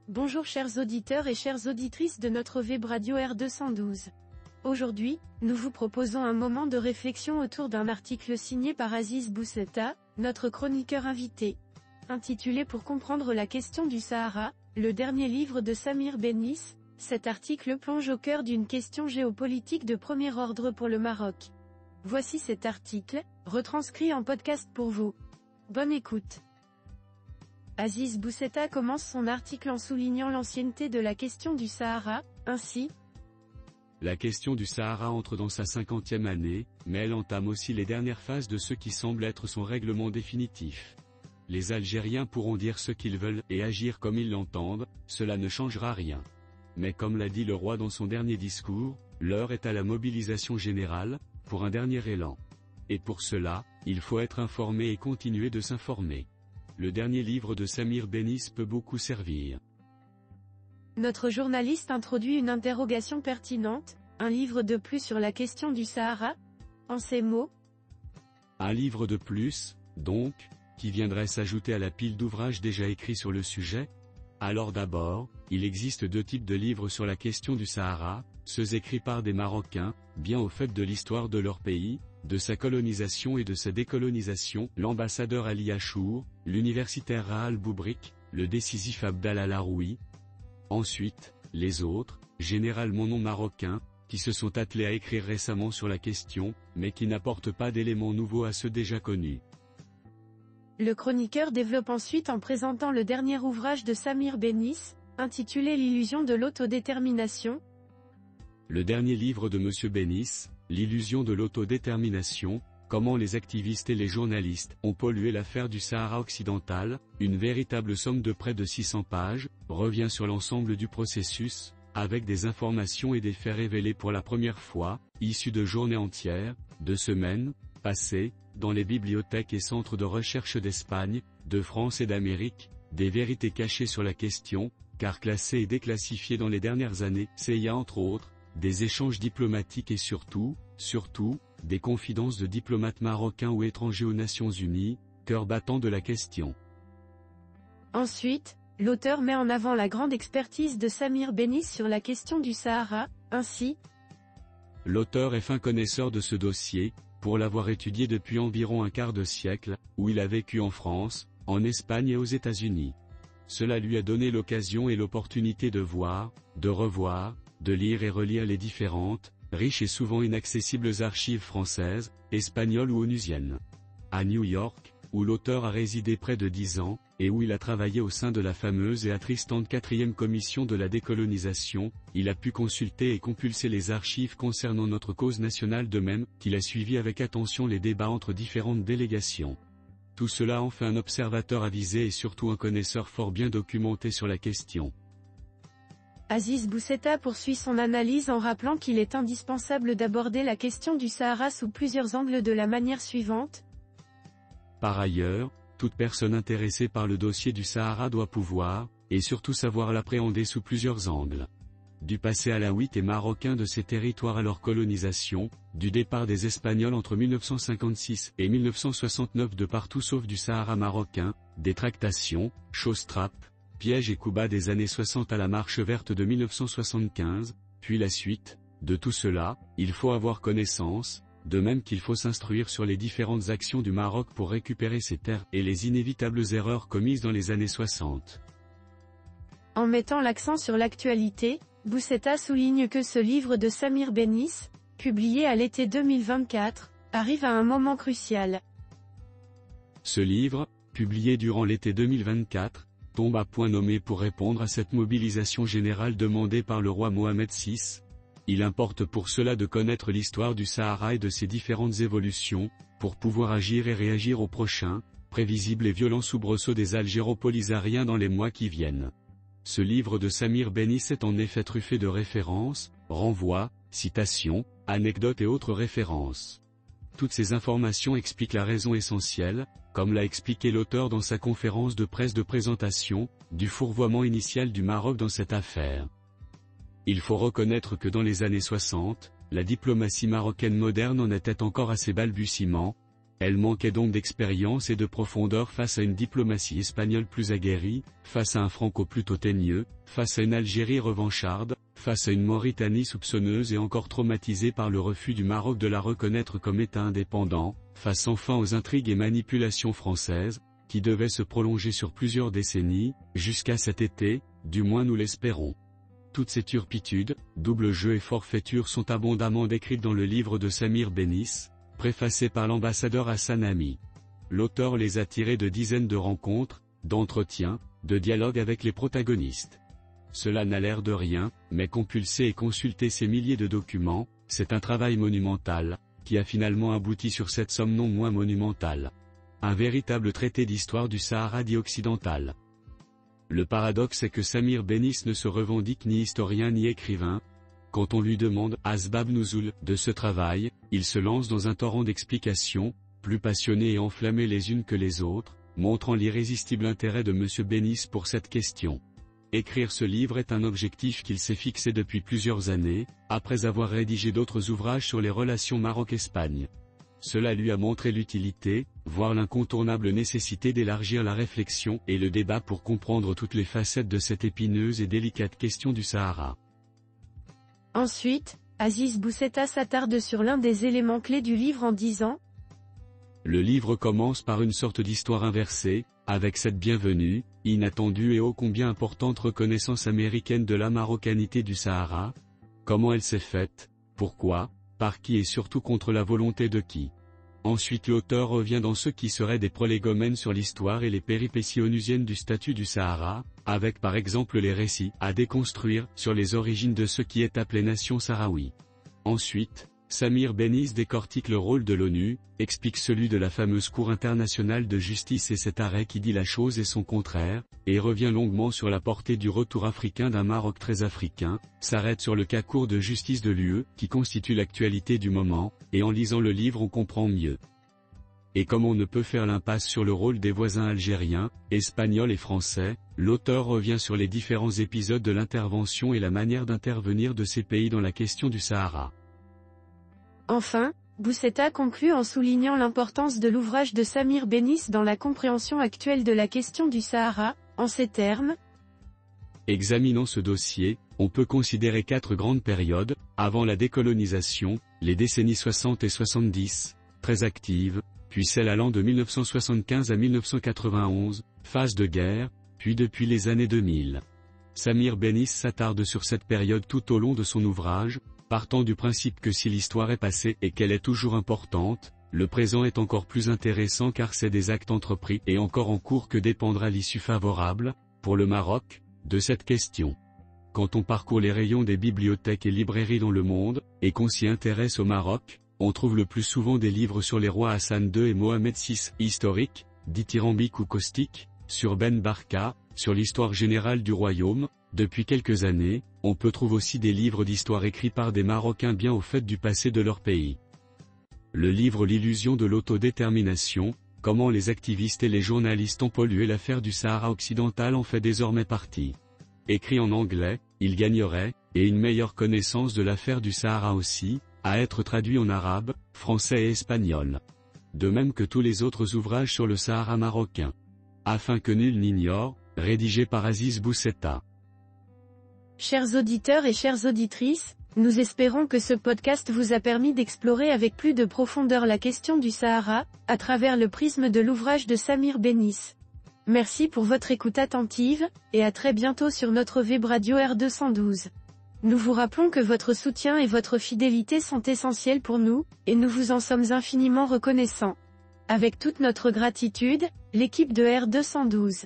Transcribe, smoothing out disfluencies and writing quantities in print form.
Bonjour chers auditeurs et chères auditrices de notre web radio R212. Aujourd'hui, nous vous proposons un moment de réflexion autour d'un article signé par Aziz Boussetta, notre chroniqueur invité. Intitulé Pour comprendre la question du Sahara, le dernier livre de Samir Bennis, cet article plonge au cœur d'une question géopolitique de premier ordre pour le Maroc. Voici cet article, retranscrit en podcast pour vous. Bonne écoute. Aziz Boussetta commence son article en soulignant l'ancienneté de la question du Sahara, ainsi. La question du Sahara entre dans sa 50e année, mais elle entame aussi les dernières phases de ce qui semble être son règlement définitif. Les Algériens pourront dire ce qu'ils veulent et agir comme ils l'entendent, cela ne changera rien. Mais comme l'a dit le roi dans son dernier discours, l'heure est à la mobilisation générale, pour un dernier élan. Et pour cela, il faut être informé et continuer de s'informer. Le dernier livre de Samir Bennis peut beaucoup servir. Notre journaliste introduit une interrogation pertinente, un livre de plus sur la question du Sahara? En ces mots? Un livre de plus, donc, qui viendrait s'ajouter à la pile d'ouvrages déjà écrits sur le sujet? Alors d'abord, il existe deux types de livres sur la question du Sahara, ceux écrits par des Marocains, bien au fait de l'histoire de leur pays, de sa colonisation et de sa décolonisation, l'ambassadeur Ali Achour, l'universitaire Rahal Boubrik, le décisif Abdallah Laroui. Ensuite, les autres, généralement non marocains, qui se sont attelés à écrire récemment sur la question, mais qui n'apportent pas d'éléments nouveaux à ceux déjà connus. Le chroniqueur développe ensuite en présentant le dernier ouvrage de Samir Bennis, intitulé L'illusion de l'autodétermination. Le dernier livre de M. Bennis, L'illusion de l'autodétermination, comment les activistes et les journalistes ont pollué l'affaire du Sahara occidental, une véritable somme de près de 600 pages, revient sur l'ensemble du processus, avec des informations et des faits révélés pour la première fois, issus de journées entières, de semaines, passées, dans les bibliothèques et centres de recherche d'Espagne, de France et d'Amérique, des vérités cachées sur la question, car classées et déclassifiées dans les dernières années, CIA entre autres, des échanges diplomatiques et surtout, des confidences de diplomates marocains ou étrangers aux Nations Unies, cœur battant de la question. Ensuite, l'auteur met en avant la grande expertise de Samir Bennis sur la question du Sahara, ainsi. L'auteur est fin connaisseur de ce dossier, pour l'avoir étudié depuis environ un quart de siècle, où il a vécu en France, en Espagne et aux États-Unis. Cela lui a donné l'occasion et l'opportunité de voir, de revoir, de lire et relire les différentes, riches et souvent inaccessibles archives françaises, espagnoles ou onusiennes. À New York, où l'auteur a résidé près de 10 ans, et où il a travaillé au sein de la fameuse et attristante 4e commission de la décolonisation, il a pu consulter et compulser les archives concernant notre cause nationale de même qu'il a suivi avec attention les débats entre différentes délégations. Tout cela en fait un observateur avisé et surtout un connaisseur fort bien documenté sur la question. Aziz Boussetta poursuit son analyse en rappelant qu'il est indispensable d'aborder la question du Sahara sous plusieurs angles de la manière suivante. Par ailleurs, toute personne intéressée par le dossier du Sahara doit pouvoir, et surtout savoir l'appréhender sous plusieurs angles. Du passé alaouite et marocain de ces territoires à leur colonisation, du départ des Espagnols entre 1956 et 1969 de partout sauf du Sahara marocain, des tractations, choses-trappes, pièges et coups bas des années 60 à la marche verte de 1975, puis la suite. De tout cela, il faut avoir connaissance, de même qu'il faut s'instruire sur les différentes actions du Maroc pour récupérer ses terres et les inévitables erreurs commises dans les années 60. En mettant l'accent sur l'actualité, Boussetta souligne que ce livre de Samir Bennis, publié à l'été 2024, arrive à un moment crucial. Ce livre, publié durant l'été 2024, tombe à point nommé pour répondre à cette mobilisation générale demandée par le roi Mohamed VI. Il importe pour cela de connaître l'histoire du Sahara et de ses différentes évolutions, pour pouvoir agir et réagir aux prochains, prévisibles et violents soubresauts des algéropolisariens dans les mois qui viennent. Ce livre de Samir Bennis est en effet truffé de références, renvois, citations, anecdotes et autres références. Toutes ces informations expliquent la raison essentielle, comme l'a expliqué l'auteur dans sa conférence de presse de présentation, du fourvoiement initial du Maroc dans cette affaire. Il faut reconnaître que dans les années 60, la diplomatie marocaine moderne en était encore à ses balbutiements. Elle manquait donc d'expérience et de profondeur face à une diplomatie espagnole plus aguerrie, face à un Franco plutôt teigneux, face à une Algérie revancharde, face à une Mauritanie soupçonneuse et encore traumatisée par le refus du Maroc de la reconnaître comme État indépendant, face enfin aux intrigues et manipulations françaises, qui devaient se prolonger sur plusieurs décennies, jusqu'à cet été, du moins nous l'espérons. Toutes ces turpitudes, double jeu et forfaiture sont abondamment décrites dans le livre de Samir Bénis, préfacé par l'ambassadeur Hassan Ami. L'auteur les a tirées de dizaines de rencontres, d'entretiens, de dialogues avec les protagonistes. Cela n'a l'air de rien, mais compulser et consulter ces milliers de documents, c'est un travail monumental, qui a finalement abouti sur cette somme non moins monumentale. Un véritable traité d'histoire du Sahara dit occidental. Le paradoxe est que Samir Bénis ne se revendique ni historien ni écrivain. Quand on lui demande Asbab Nuzul de ce travail, il se lance dans un torrent d'explications, plus passionnées et enflammées les unes que les autres, montrant l'irrésistible intérêt de M. Bénis pour cette question. Écrire ce livre est un objectif qu'il s'est fixé depuis plusieurs années, après avoir rédigé d'autres ouvrages sur les relations Maroc-Espagne. Cela lui a montré l'utilité, voire l'incontournable nécessité d'élargir la réflexion et le débat pour comprendre toutes les facettes de cette épineuse et délicate question du Sahara. Ensuite, Aziz Boussetta s'attarde sur l'un des éléments clés du livre en disant : Le livre commence par une sorte d'histoire inversée, avec cette bienvenue, inattendue et ô combien importante reconnaissance américaine de la marocanité du Sahara. Comment elle s'est faite, pourquoi, par qui et surtout contre la volonté de qui. Ensuite l'auteur revient dans ce qui seraient des prolégomènes sur l'histoire et les péripéties onusiennes du statut du Sahara, avec par exemple les récits à déconstruire sur les origines de ce qui est appelé nation sahraoui. Ensuite, Samir Bénis décortique le rôle de l'ONU, explique celui de la fameuse Cour internationale de justice et cet arrêt qui dit la chose et son contraire, et revient longuement sur la portée du retour africain d'un Maroc très africain, s'arrête sur le cas Cour de justice de l'UE, qui constitue l'actualité du moment, et en lisant le livre on comprend mieux. Et comme on ne peut faire l'impasse sur le rôle des voisins algériens, espagnols et français, l'auteur revient sur les différents épisodes de l'intervention et la manière d'intervenir de ces pays dans la question du Sahara. Enfin, Boussetta conclut en soulignant l'importance de l'ouvrage de Samir Bénis dans la compréhension actuelle de la question du Sahara, en ces termes. Examinant ce dossier, on peut considérer 4 grandes périodes, avant la décolonisation, les décennies 60 et 70, très actives, puis celle allant de 1975 à 1991, phase de guerre, puis depuis les années 2000. Samir Bénis s'attarde sur cette période tout au long de son ouvrage, partant du principe que si l'histoire est passée et qu'elle est toujours importante, le présent est encore plus intéressant car c'est des actes entrepris et encore en cours que dépendra l'issue favorable, pour le Maroc, de cette question. Quand on parcourt les rayons des bibliothèques et librairies dans le monde, et qu'on s'y intéresse au Maroc, on trouve le plus souvent des livres sur les rois Hassan II et Mohamed VI, historiques, dithyrambiques ou caustiques, sur Ben Barka, sur l'histoire générale du royaume. Depuis quelques années, on peut trouver aussi des livres d'histoire écrits par des Marocains bien au fait du passé de leur pays. Le livre L'illusion de l'autodétermination, comment les activistes et les journalistes ont pollué l'affaire du Sahara occidental en fait désormais partie. Écrit en anglais, il gagnerait, et une meilleure connaissance de l'affaire du Sahara aussi, à être traduit en arabe, français et espagnol. De même que tous les autres ouvrages sur le Sahara marocain. Afin que nul n'ignore, rédigé par Aziz Boussetta. Chers auditeurs et chères auditrices, nous espérons que ce podcast vous a permis d'explorer avec plus de profondeur la question du Sahara, à travers le prisme de l'ouvrage de Samir Bénis. Merci pour votre écoute attentive, et à très bientôt sur notre web radio R212. Nous vous rappelons que votre soutien et votre fidélité sont essentiels pour nous, et nous vous en sommes infiniment reconnaissants. Avec toute notre gratitude, l'équipe de R212.